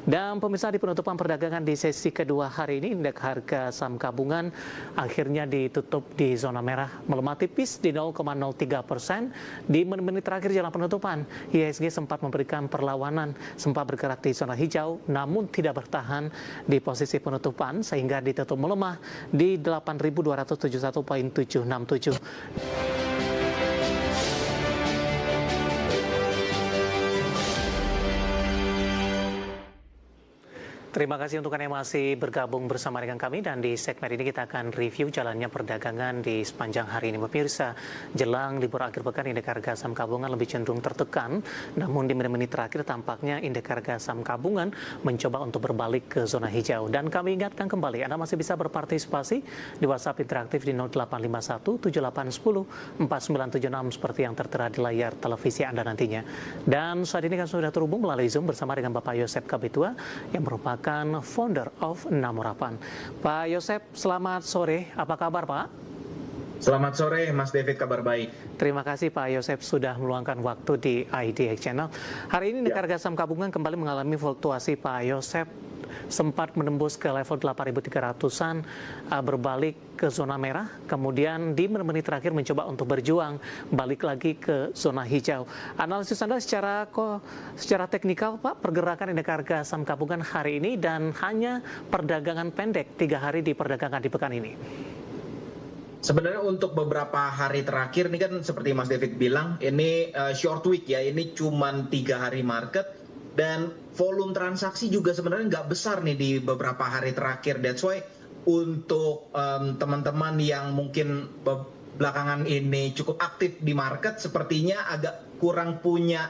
Dan pemirsa, di penutupan perdagangan di sesi kedua hari ini, indeks harga saham gabungan akhirnya ditutup di zona merah, melemah tipis di 0,03%. Di menit-menit terakhir jelang penutupan, IHSG sempat memberikan perlawanan, sempat bergerak di zona hijau, namun tidak bertahan di posisi penutupan sehingga ditutup melemah di 8.271,767. Terima kasih untuk Anda yang masih bergabung bersama dengan kami, dan di segmen ini kita akan review jalannya perdagangan di sepanjang hari ini. Pemirsa, jelang libur akhir pekan indeks harga saham gabungan lebih cenderung tertekan, namun di menit-menit terakhir tampaknya indeks harga saham gabungan mencoba untuk berbalik ke zona hijau. Dan kami ingatkan kembali, Anda masih bisa berpartisipasi di WhatsApp interaktif di 0851 7810 4976 seperti yang tertera di layar televisi Anda nantinya. Dan saat ini kan sudah terhubung melalui Zoom bersama dengan Bapak Yosep Kabitua yang merupakan founder of Namorapan. Pak Yosep, selamat sore. Apa kabar, Pak? Selamat sore, Mas David. Kabar baik. Terima kasih Pak Yosep sudah meluangkan waktu di IDX Channel. Hari ini indeks harga saham gabungan kembali mengalami fluktuasi, Pak Yosep. Sempat menembus ke level 8.300-an, berbalik ke zona merah, kemudian di menit-menit terakhir mencoba untuk berjuang balik lagi ke zona hijau. Analisis Anda secara teknikal, Pak, pergerakan indeks harga saham gabungan hari ini dan hanya perdagangan pendek 3 hari di perdagangan di pekan ini. Sebenarnya untuk beberapa hari terakhir ini kan seperti Mas David bilang, ini short week ya, ini cuman 3 hari market. Dan volume transaksi juga sebenarnya nggak besar nih di beberapa hari terakhir. That's why untuk teman-teman yang mungkin belakangan ini cukup aktif di market, sepertinya agak kurang punya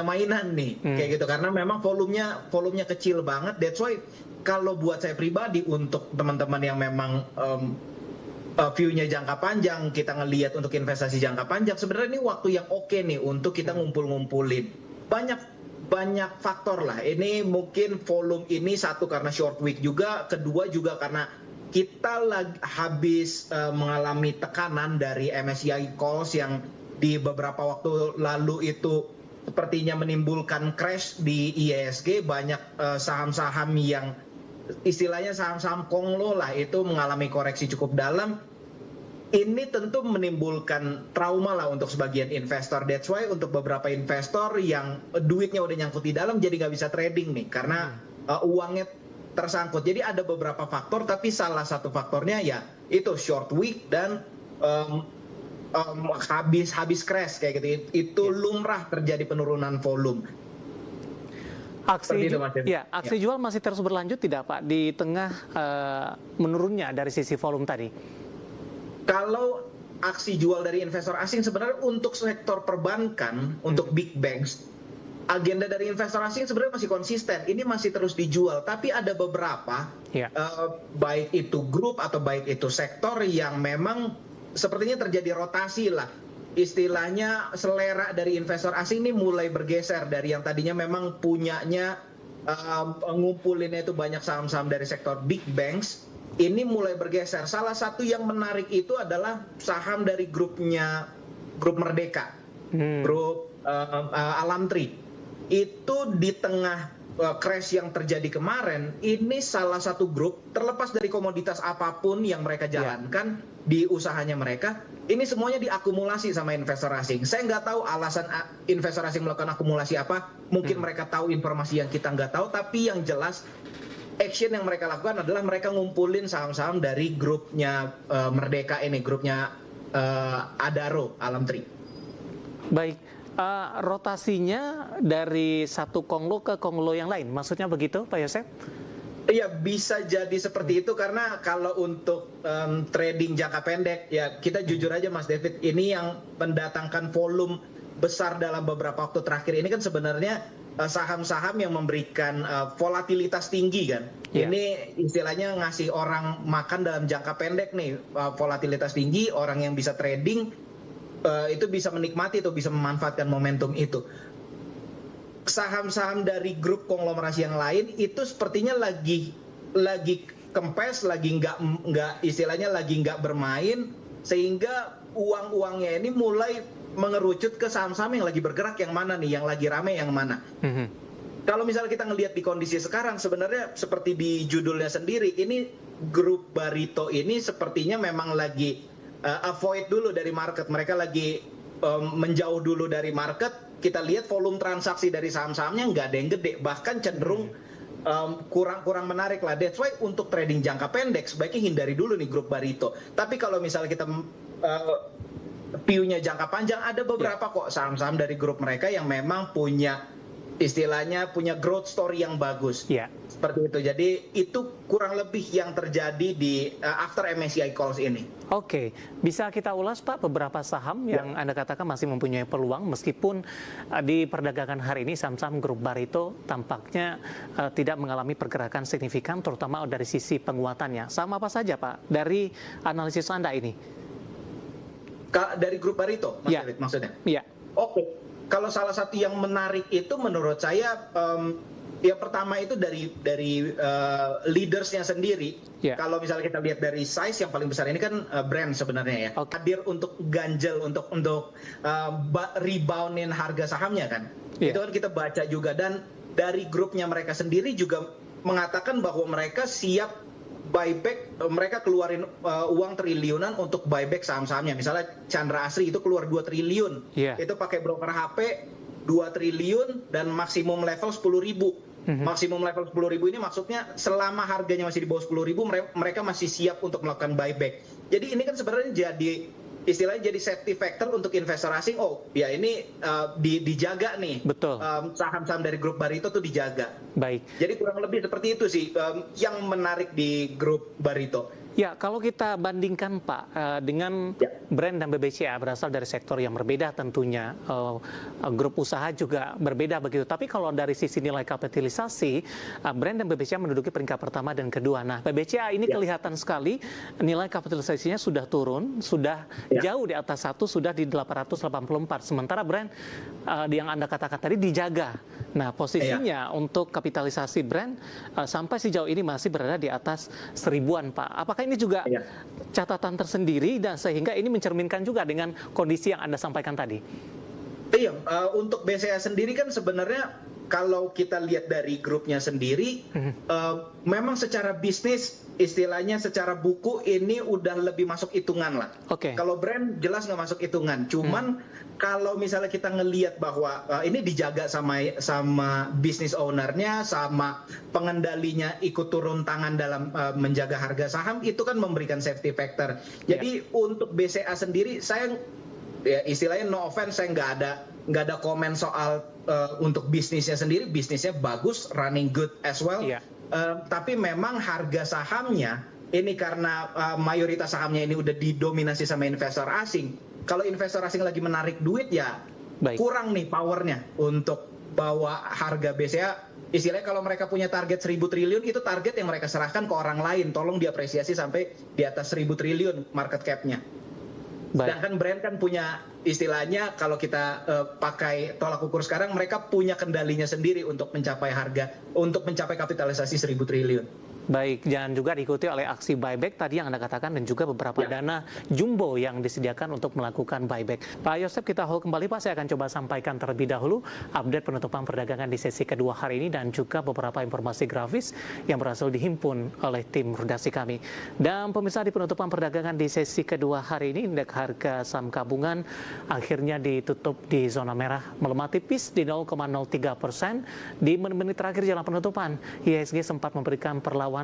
mainan nih, kayak gitu. Karena memang volumenya kecil banget. That's why kalau buat saya pribadi, untuk teman-teman yang memang view-nya jangka panjang, kita ngelihat untuk investasi jangka panjang, sebenarnya ini waktu yang oke nih untuk kita ngumpulin. Banyak faktor lah. Ini mungkin volume ini satu karena short week juga, kedua juga karena kita habis mengalami tekanan dari MSCI calls yang di beberapa waktu lalu itu sepertinya menimbulkan crash di IHSG. Banyak saham-saham yang istilahnya saham-saham konglo lah itu mengalami koreksi cukup dalam. Ini tentu menimbulkan trauma lah untuk sebagian investor. That's why untuk beberapa investor yang duitnya udah nyangkut di dalam jadi nggak bisa trading nih karena uangnya tersangkut. Jadi ada beberapa faktor, tapi salah satu faktornya ya itu short week dan habis crash kayak gitu. Itu lumrah terjadi penurunan volume. Aksi jual masih terus berlanjut tidak, Pak, di tengah menurunnya dari sisi volume tadi? Kalau aksi jual dari investor asing sebenarnya untuk sektor perbankan, untuk big banks, agenda dari investor asing sebenarnya masih konsisten. Ini masih terus dijual, tapi ada beberapa, baik itu grup atau baik itu sektor yang memang sepertinya terjadi rotasi lah. Istilahnya selera dari investor asing ini mulai bergeser dari yang tadinya memang punyanya ngumpulinnya itu banyak saham-saham dari sektor big banks. Ini mulai bergeser. Salah satu yang menarik itu adalah saham dari grup Merdeka, grup Alamtri. Itu di tengah crash yang terjadi kemarin, ini salah satu grup terlepas dari komoditas apapun yang mereka jalankan di usahanya mereka, ini semuanya diakumulasi sama investor asing. Saya nggak tahu alasan investor asing melakukan akumulasi apa. Mungkin mereka tahu informasi yang kita nggak tahu, tapi yang jelas action yang mereka lakukan adalah mereka ngumpulin saham-saham dari grupnya Merdeka ini, grupnya Adaro, Alamtri. Baik, rotasinya dari satu konglo ke konglo yang lain, maksudnya begitu, Pak Yosep? Iya, bisa jadi seperti itu karena kalau untuk trading jangka pendek, ya kita jujur aja Mas David, ini yang mendatangkan volume besar dalam beberapa waktu terakhir ini kan sebenarnya saham-saham yang memberikan volatilitas tinggi kan. Ini istilahnya ngasih orang makan dalam jangka pendek nih, volatilitas tinggi, orang yang bisa trading itu bisa menikmati atau bisa memanfaatkan momentum itu. Saham-saham dari grup konglomerasi yang lain itu sepertinya lagi kempes, lagi nggak istilahnya lagi nggak bermain, sehingga uang-uangnya ini mulai mengerucut ke saham-saham yang lagi bergerak yang mana nih, yang lagi rame yang mana. Kalau misalnya kita ngelihat di kondisi sekarang, sebenarnya seperti di judulnya sendiri, ini grup Barito ini sepertinya memang lagi avoid dulu dari market. Mereka lagi menjauh dulu dari market. Kita lihat volume transaksi dari saham-sahamnya nggak ada yang gede, bahkan cenderung kurang menarik lah. That's why untuk trading jangka pendek sebaiknya hindari dulu nih grup Barito. Tapi kalau misalnya kita view-nya jangka panjang, ada beberapa kok saham-saham dari grup mereka yang memang punya istilahnya punya growth story yang bagus. Seperti itu. Jadi itu kurang lebih yang terjadi di after MSCI calls ini. Oke, bisa kita ulas Pak beberapa saham yang Anda katakan masih mempunyai peluang meskipun di perdagangan hari ini saham-saham grup Barito tampaknya tidak mengalami pergerakan signifikan terutama dari sisi penguatannya. Saham apa saja Pak dari analisis Anda ini? Dari grup Barito maksudnya? Iya. Oke. Kalau salah satu yang menarik itu menurut saya yang pertama itu dari leadersnya sendiri. Kalau misalnya kita lihat dari size yang paling besar ini kan brand sebenarnya ya. Hadir untuk ganjel untuk reboundin harga sahamnya kan. Itu kan kita baca juga, dan dari grupnya mereka sendiri juga mengatakan bahwa mereka siap buyback, mereka keluarin uang triliunan untuk buyback saham-sahamnya. Misalnya Chandra Asri itu keluar 2 triliun. Itu pakai broker HP 2 triliun dan maksimum level 10.000. Maksimum level 10.000 ini maksudnya selama harganya masih di bawah 10.000 mereka masih siap untuk melakukan buyback. Jadi ini kan sebenarnya jadi istilahnya jadi safety factor untuk investor asing. Oh ya ini dijaga nih. Betul. Saham-saham dari grup Barito tuh dijaga. Baik. Jadi kurang lebih seperti itu sih yang menarik di grup Barito. Ya, kalau kita bandingkan Pak dengan brand dan BBCA berasal dari sektor yang berbeda tentunya, grup usaha juga berbeda begitu. Tapi kalau dari sisi nilai kapitalisasi, brand dan BBCA menduduki peringkat pertama dan kedua. Nah, BBCA ini kelihatan sekali nilai kapitalisasinya sudah turun, sudah jauh di atas 1, sudah di 884. Sementara brand yang Anda katakan tadi dijaga. Nah, posisinya untuk kapitalisasi brand sampai sejauh ini masih berada di atas 1000-an Pak. Apakah ini juga catatan tersendiri dan sehingga ini mencerminkan juga dengan kondisi yang Anda sampaikan tadi? Iya, untuk BCA sendiri kan sebenarnya kalau kita lihat dari grupnya sendiri, memang secara bisnis, istilahnya secara buku ini udah lebih masuk hitungan lah. Kalau brand jelas nggak masuk hitungan, cuman kalau misalnya kita ngelihat bahwa ini dijaga sama bisnis ownernya, sama pengendalinya ikut turun tangan dalam menjaga harga saham, itu kan memberikan safety factor. Jadi untuk BCA sendiri, saya ya istilahnya no offense, saya nggak ada komen soal untuk bisnisnya sendiri. Bisnisnya bagus, running good as well. Tapi memang harga sahamnya ini karena mayoritas sahamnya ini udah didominasi sama investor asing. Kalau investor asing lagi menarik duit ya kurang nih powernya untuk bawa harga BCA. Istilahnya kalau mereka punya target 1.000 triliun, itu target yang mereka serahkan ke orang lain. Tolong diapresiasi sampai di atas 1.000 triliun market cap-nya. Sedangkan brand kan punya istilahnya kalau kita pakai tolak ukur sekarang, mereka punya kendalinya sendiri untuk mencapai harga, untuk mencapai kapitalisasi 1.000 triliun. Baik, jangan juga diikuti oleh aksi buyback tadi yang Anda katakan dan juga beberapa dana jumbo yang disediakan untuk melakukan buyback. Pak Yosef, kita hold kembali Pak, saya akan coba sampaikan terlebih dahulu update penutupan perdagangan di sesi kedua hari ini dan juga beberapa informasi grafis yang berhasil dihimpun oleh tim redaksi kami. Dan pemirsa, di penutupan perdagangan di sesi kedua hari ini, indeks harga saham gabungan akhirnya ditutup di zona merah, melemah tipis di 0,03%. Di menit-menit terakhir jelang penutupan, IHSG sempat memberikan perlawanan,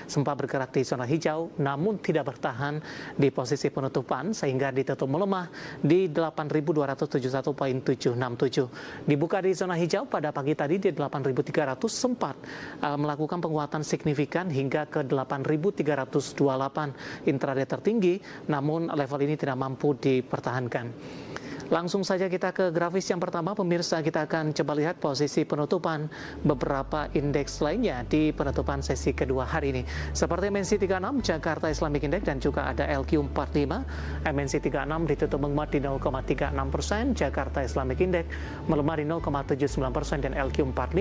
sempat bergerak di zona hijau namun tidak bertahan di posisi penutupan sehingga ditutup melemah di 8.271.767. Dibuka di zona hijau pada pagi tadi di 8.300, sempat melakukan penguatan signifikan hingga ke 8.328 intraday tertinggi, namun level ini tidak mampu dipertahankan. Langsung saja kita ke grafis yang pertama, pemirsa. Kita akan coba lihat posisi penutupan beberapa indeks lainnya di penutupan sesi kedua hari ini. Seperti MNC 36, Jakarta Islamic Index, dan juga ada LQ45. MNC 36 ditutup menguat di 0,36%, Jakarta Islamic Index melemah di 0,79%, dan LQ45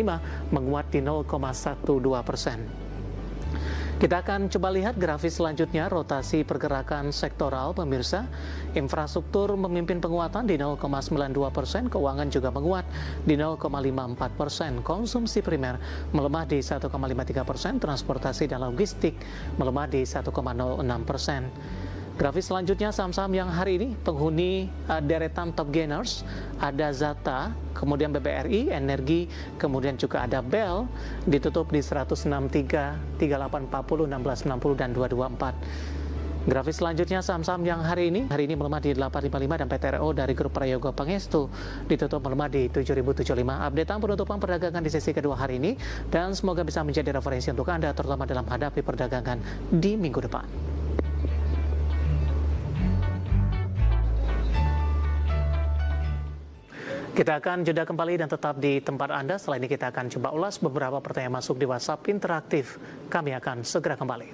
menguat di 0,12%. Kita akan coba lihat grafis selanjutnya, rotasi pergerakan sektoral pemirsa. Infrastruktur memimpin penguatan di 0,92%, keuangan juga menguat di 0,54%, konsumsi primer melemah di 1,53%, transportasi dan logistik melemah di 1,06%. Grafis selanjutnya saham-saham yang hari ini penghuni deretan top gainers, ada Zata, kemudian BBRI, Energi, kemudian juga ada Bell, ditutup di 163, 3840, 1660 dan 224. Grafis selanjutnya saham-saham yang hari ini melemah di 855 dan PTRO dari grup Prayogo Pangestu ditutup melemah di 7075. Updatean penutupan perdagangan di sesi kedua hari ini dan semoga bisa menjadi referensi untuk Anda terutama dalam menghadapi perdagangan di minggu depan. Kita akan jeda kembali dan tetap di tempat Anda. Setelah ini kita akan coba ulas beberapa pertanyaan masuk di WhatsApp interaktif. Kami akan segera kembali.